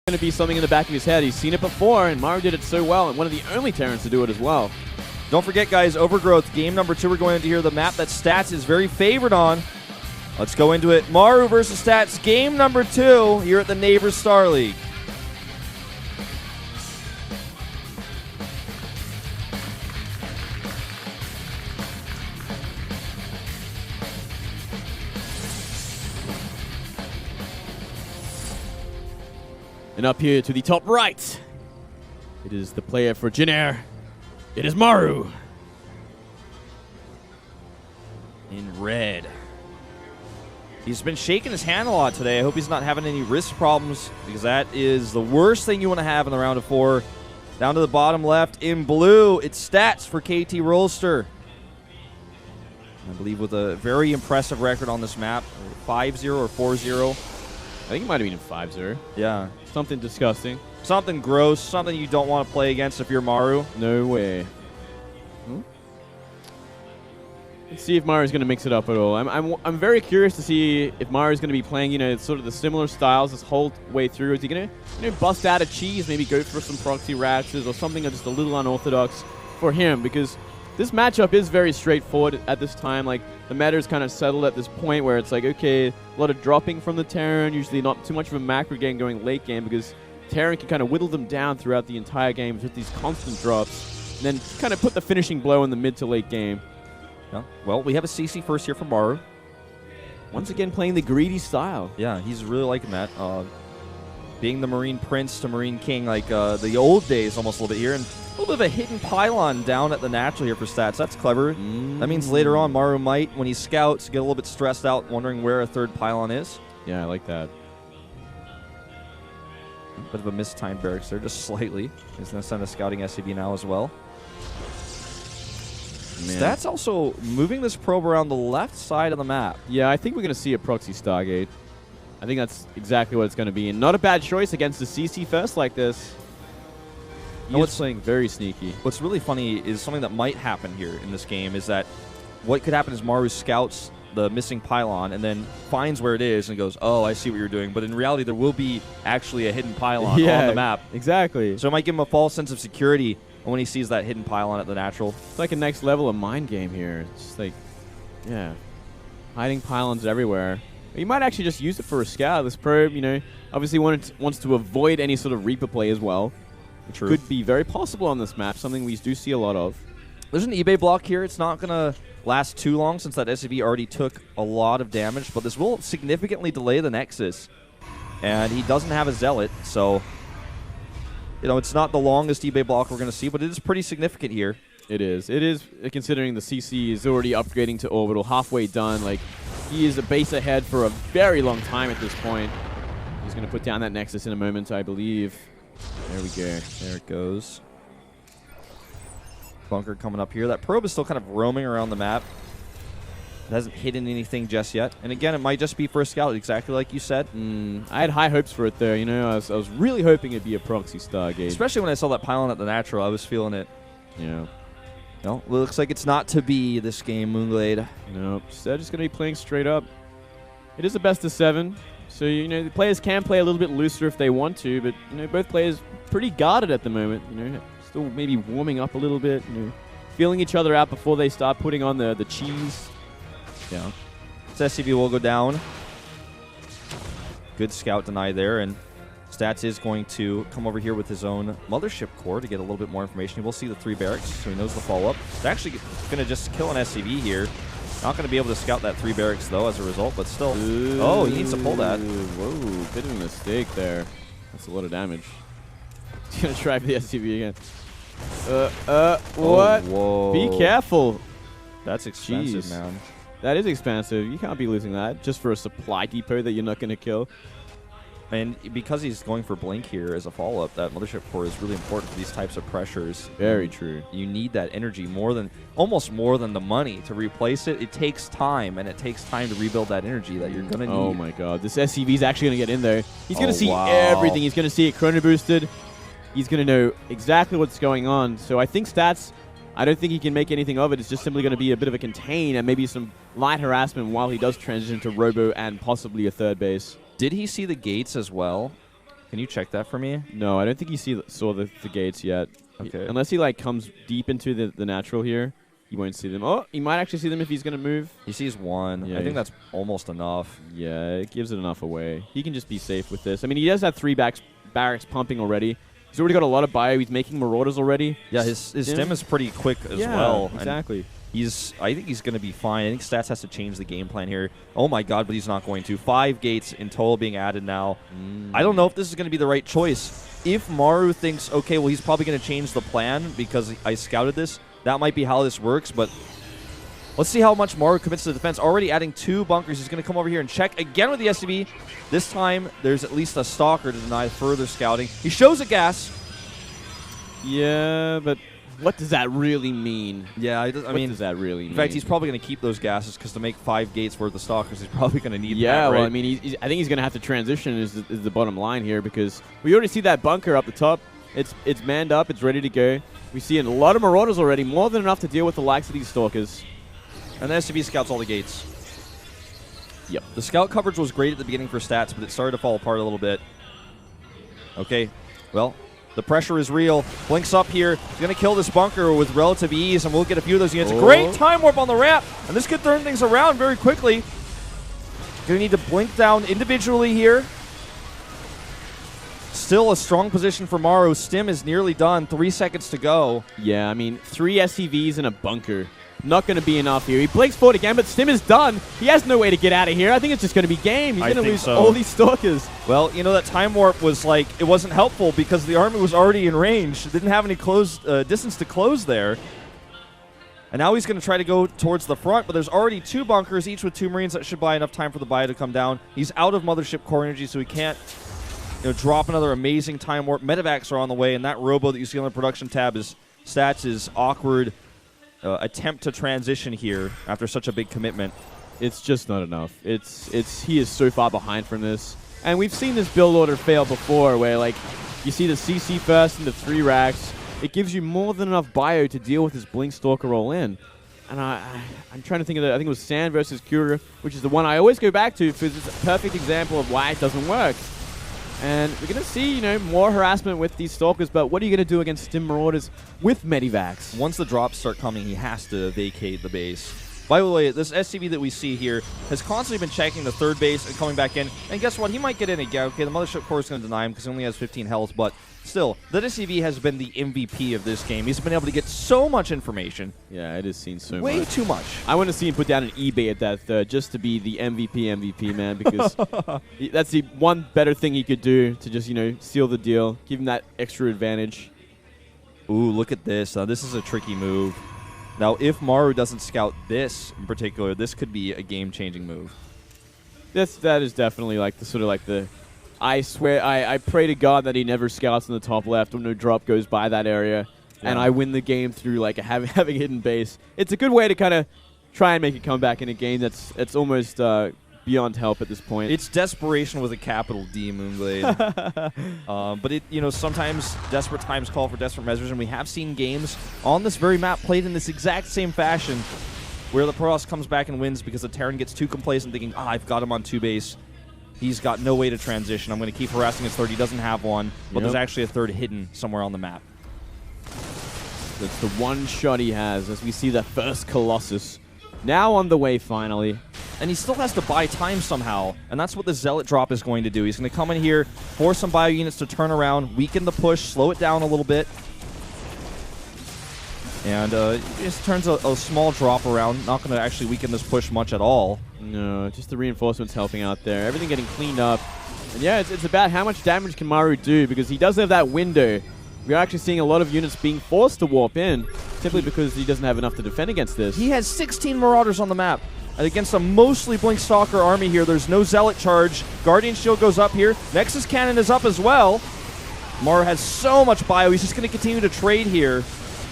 going to be something in the back of his head. He's seen it before, and Maru did it so well, and one of the only Terrans to do it as well. Don't forget, guys, Overgrowth, game number 2. We're going into here the map that Stats is very favored on. Let's go into it. Maru versus Stats, game number 2 here at the Neighbors Starleague. And up here to the top right, it is the player for Jin Air. It is Maru. In red. He's been shaking his hand a lot today. I hope he's not having any wrist problems, because that is the worst thing you want to have in the round of 4. Down to the bottom left in blue, it's Stats for KT Rolster. I believe with a very impressive record on this map, 5-0 or 4-0. I think it might have been 5-0. Yeah. Something disgusting. Something gross, something you don't want to play against if you're Maru. No way. Let's see if Maru's going to mix it up at all. I'm very curious to see if Maru's going to be playing, you know, sort of the similar styles this whole way through. Is he going to bust out a cheese, maybe go for some proxy ratchets or something just a little unorthodox for him? Because this matchup is very straightforward at this time. Like, the meta is kind of settled at this point where it's like, okay, a lot of dropping from the Terran, usually not too much of a macro game going late game, because Terran can kind of whittle them down throughout the entire game with these constant drops, and then kind of put the finishing blow in the mid to late game. Yeah. Well, we have a CC first here from Maru. Once again, playing the greedy style. Yeah, he's really liking that. Being the Marine Prince to Marine King, like the old days almost a little bit here, and a little bit of a hidden pylon down at the natural here for Stats. That's clever. That means later on Maru might, when he scouts, get a little bit stressed out wondering where a third pylon is. Yeah, I like that. Bit of a mistimed barracks there, just slightly. He's going to send a scouting SCB now as well. Man. Stats also moving this probe around the left side of the map. Yeah, I think we're going to see a proxy Stargate. I think that's exactly what it's going to be. And not a bad choice against the CC first like this. He's playing very sneaky. What's really funny is something that might happen here in this game is that what could happen is Maru scouts the missing pylon and then finds where it is and goes, oh, I see what you're doing. But in reality, there will be actually a hidden pylon on the map. Exactly. So it might give him a false sense of security when he sees that hidden pylon at the natural. It's like a next level of mind game here. It's just like, yeah, hiding pylons everywhere. You might actually just use it for a scout. This probe, you know, obviously wants to avoid any sort of Reaper play as well. Which could be very possible on this map, something we do see a lot of. There's an eBay block here. It's not going to last too long since that SCV already took a lot of damage, but this will significantly delay the Nexus. And he doesn't have a Zealot, so, you know, it's not the longest eBay block we're going to see, but it is pretty significant here. It is. It is, considering the CC is already upgrading to Orbital, halfway done. Like, he is a base ahead for a very long time at this point. He's going to put down that Nexus in a moment, I believe. There we go. There it goes. Bunker coming up here. That probe is still kind of roaming around the map. It hasn't hidden anything just yet. And again, it might just be for a scout, exactly like you said. I had high hopes for it there. You know, I was really hoping it'd be a proxy Stargate. Especially when I saw that pylon at the natural, I was feeling it. Yeah. No, looks like it's not to be this game, Moonglade. Nope. They're just going to be playing straight up. It is a best of 7. So, you know, the players can play a little bit looser if they want to, but, you know, both players pretty guarded at the moment, you know, still maybe warming up a little bit, you know, feeling each other out before they start putting on the cheese. Yeah. This SCV will go down. Good scout denied there, and Stats is going to come over here with his own mothership core to get a little bit more information. We'll see the 3 barracks, so he knows the follow-up. It's actually going to just kill an SCV here. Not going to be able to scout that 3 barracks, though, as a result, but still. Ooh, oh, he needs to pull that. Whoa, bit of a mistake there. That's a lot of damage. He's going to try for the SCV again. What? Whoa. Be careful. That's expensive, man. That is expensive. You can't be losing that just for a supply depot that you're not going to kill. And because he's going for Blink here as a follow-up, that mothership core is really important for these types of pressures. Very true. You need that energy almost more than the money to replace it. It takes time, and it takes time to rebuild that energy that you're going to need. Oh my god, this SCV is actually going to get in there. He's going to see everything. He's going to see it chrono boosted. He's going to know exactly what's going on. So I think Stats, I don't think he can make anything of it. It's just simply going to be a bit of a contain and maybe some light harassment while he does transition to Robo and possibly a third base. Did he see the gates as well? Can you check that for me? No, I don't think he saw the gates yet. Okay. Unless he, like, comes deep into the natural here, he won't see them. Oh, he might actually see them if he's going to move. He sees one. Yeah, I think that's almost enough. Yeah, it gives it enough away. He can just be safe with this. I mean, he does have 3 barracks pumping already. He's already got a lot of bio. He's making Marauders already. Yeah, his stem is pretty quick as well. Exactly. I think he's going to be fine. I think Stats has to change the game plan here. Oh my god, but he's not going to. 5 gates in total being added now. I don't know if this is going to be the right choice. If Maru thinks, okay, well, he's probably going to change the plan because I scouted this, that might be how this works, but let's see how much Maru commits to the defense. Already adding 2 bunkers. He's going to come over here and check again with the SCV. This time, there's at least a Stalker to deny further scouting. He shows a gas. Yeah, but what does that really mean? Yeah, I mean, what does that really mean? In fact, he's probably going to keep those gases because to make 5 gates worth of Stalkers, he's probably going to need that, well, right? I mean, I think he's going to have to transition is the bottom line here because we already see that bunker up the top. It's manned up. It's ready to go. We see a lot of Marauders already, more than enough to deal with the likes of these Stalkers. And the SCV scouts all the gates. Yep. The scout coverage was great at the beginning for Stats, but it started to fall apart a little bit. Okay, well, the pressure is real. Blinks up here. He's going to kill this bunker with relative ease, and we'll get a few of those units. Great time warp on the ramp, and this could turn things around very quickly. Going to need to blink down individually here. Still a strong position for Maru. Stim is nearly done. 3 seconds to go. Yeah, I mean, 3 SCVs in a bunker. Not going to be enough here. He blinks forward again, but Stim is done. He has no way to get out of here. I think it's just going to be game. He's going to lose all these Stalkers. Well, you know, that time warp was like, it wasn't helpful because the army was already in range. It didn't have any distance to close there. And now he's going to try to go towards the front, but there's already 2 bunkers, each with 2 Marines. That should buy enough time for the bio to come down. He's out of Mothership core energy, so he can't drop another amazing time warp. Medevacs are on the way, and that robo that you see on the production tab is Stats' awkward attempt to transition here after such a big commitment. It's just not enough. He is so far behind from this. And we've seen this build order fail before where, like, you see the CC first and the 3 racks. It gives you more than enough bio to deal with this Blink Stalker roll in. And I'm trying to think of I think it was Sand versus Kura, which is the one I always go back to because it's a perfect example of why it doesn't work. And we're going to see, more harassment with these Stalkers, but what are you going to do against Stim Marauders with Medivacs? Once the drops start coming, he has to vacate the base. By the way, this SCV that we see here has constantly been checking the 3rd base and coming back in. And guess what? He might get in again. Okay, the Mothership core is going to deny him because he only has 15 health, but still, the SCV has been the MVP of this game. He's been able to get so much information. Yeah, it has seen so much. Way too much. I want to see him put down an eBay at that 3rd just to be the MVP, man, because that's the one better thing he could do to just, seal the deal, give him that extra advantage. Ooh, look at this. This is a tricky move. Now, if Maru doesn't scout this in particular, this could be a game-changing move. That is definitely like the I swear, I pray to God that he never scouts in the top left or no drop goes by that area, and I win the game through like having a hidden base. It's a good way to kind of try and make a comeback in a game that's almost beyond help at this point. It's desperation with a capital D, Moonglade. But sometimes desperate times call for desperate measures, and we have seen games on this very map played in this exact same fashion where the Protoss comes back and wins because the Terran gets too complacent thinking, I've got him on 2 base. He's got no way to transition. I'm going to keep harassing his 3rd. He doesn't have one, but there's actually a 3rd hidden somewhere on the map. That's the one shot he has as we see the first Colossus now on the way finally. And he still has to buy time somehow, and that's what the Zealot drop is going to do. He's going to come in here, force some bio units to turn around, weaken the push, slow it down a little bit. And it just turns a small drop around, not going to actually weaken this push much at all. No, just the reinforcements helping out there. Everything getting cleaned up. And yeah, it's about how much damage can Maru do, because he does have that window. We're actually seeing a lot of units being forced to warp in, simply because he doesn't have enough to defend against this. He has 16 Marauders on the map. And against a mostly Blink Stalker army here, there's no Zealot charge. Guardian Shield goes up here. Nexus Cannon is up as well. Maru has so much bio. He's just going to continue to trade here.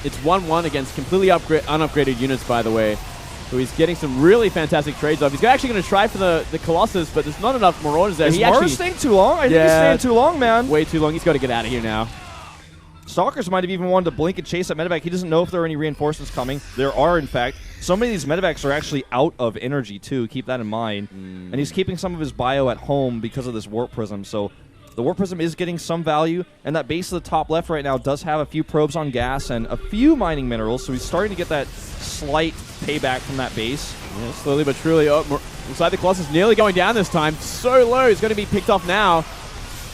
It's 1-1 against completely unupgraded units, by the way. So he's getting some really fantastic trades off. He's actually going to try for the Colossus, but there's not enough Marauders there. Is Maru staying too long? I think he's staying too long, man. Way too long. He's got to get out of here now. Stalkers might have even wanted to blink and chase that medevac. He doesn't know if there are any reinforcements coming. There are, in fact. So many of these medevacs are actually out of energy, too. Keep that in mind. And he's keeping some of his bio at home because of this warp prism. So The Warp Prism is getting some value, and that base of the top left right now does have a few probes on gas and a few mining minerals, so he's starting to get that slight payback from that base. Yeah, slowly but truly. Oh, inside the Colossus nearly going down this time. So low, it's going to be picked off now.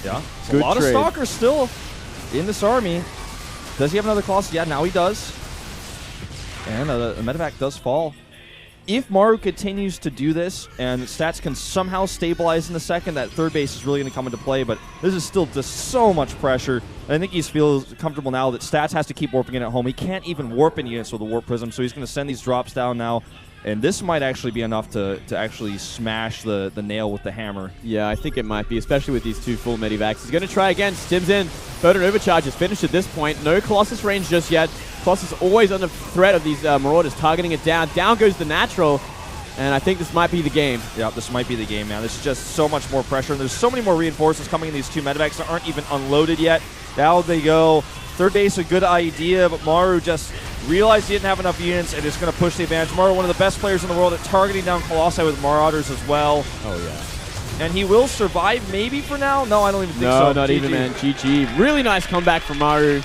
Yeah, a Good lot trade. of Stalkers still in this army. Does he have another Colossus? Yeah, now he does. And the medevac does fall. If Maru continues to do this and stats can somehow stabilize in the second, that third base is really going to come into play, but this is still just so much pressure. And I think he feels comfortable now that stats has to keep warping in at home. He can't even warp in units with the Warp Prism, so he's going to send these drops down now. And this might actually be enough to actually smash the nail with the hammer. Yeah, I think it might be, especially with these two full medivacs. He's going to try again. Stims in. Photon Overcharge is finished at this point. No Colossus range just yet. Colossus always under threat of these Marauders targeting it down. Down goes the natural. And I think this might be the game. Yeah, this might be the game, man. There's just so much more pressure. And there's so many more reinforcements coming in these two medevacs that aren't even unloaded yet. Down they go. Third base, a good idea, but Maru just realized he didn't have enough units and is going to push the advantage. Maru, one of the best players in the world at targeting down Colossi with Marauders as well. Oh, yeah. And he will survive maybe for now? No, I don't even think so. No, not GG. even, man. GG. Really nice comeback from Maru.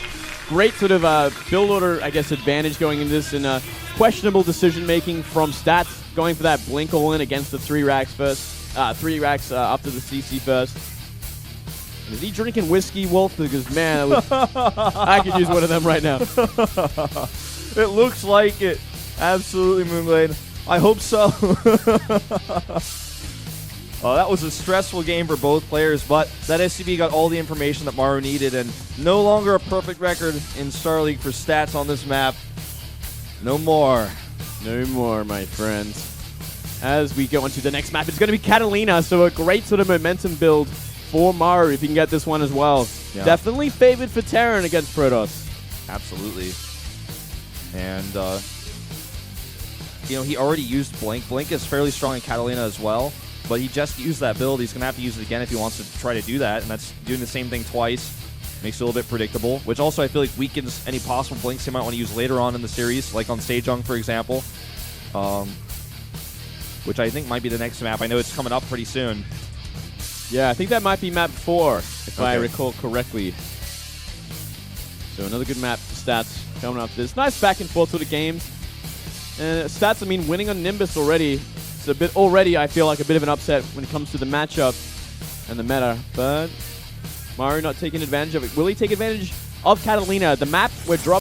Great sort of build order, I guess, advantage going into this, and questionable decision-making from Stats, going for that blink all-in against the 3 racks first. 3 racks up to the CC first. And is he drinking whiskey, Wolf? Because, man, I could use one of them right now. It looks like it. Absolutely, Moonblade. I hope so. Oh, that was a stressful game for both players, but that SCB got all the information that Maru needed, and no longer a perfect record in Starleague for Stats on this map. No more. No more, my friends. As we go on to the next map, it's going to be Catalina, so a great sort of momentum build for Maru if he can get this one as well. Yeah. Definitely favored for Terran against Protoss. Absolutely. And, you know, he already used Blink. Blink is fairly strong in Catalina as well, but he just used that build. He's going to have to use it again if he wants to try to do that, and that's doing the same thing twice. Makes it a little bit predictable, which also I feel like weakens any possible blinks he might want to use later on in the series, like on Sejong, for example, which I think might be the next map. I know it's coming up pretty soon. Yeah, I think that might be map 4, if I recall correctly. So another good map for Stats coming up. This nice back and forth sort of games. And Stats, I mean, winning on Nimbus already. It's a bit already, I feel like, a bit of an upset when it comes to the matchup and the meta. But Maru not taking advantage of it. Will he take advantage of Catalina? The map we're dropping.